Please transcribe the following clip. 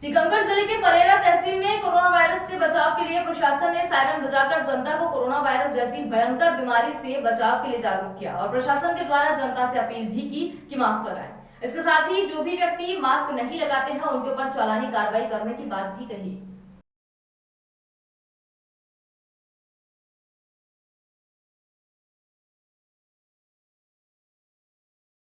टीकमगढ़ जिले के पलेरा तहसील में कोरोना वायरस से बचाव के लिए प्रशासन ने सायरन बजाकर जनता को कोरोना वायरस जैसी भयंकर बीमारी से बचाव के लिए जागरूक किया और प्रशासन के द्वारा जनता से अपील भी की कि मास्क लगाएं। इसके साथ ही जो भी व्यक्ति मास्क नहीं लगाते हैं उनके ऊपर चालानी कार्रवाई करने की बात भी कही।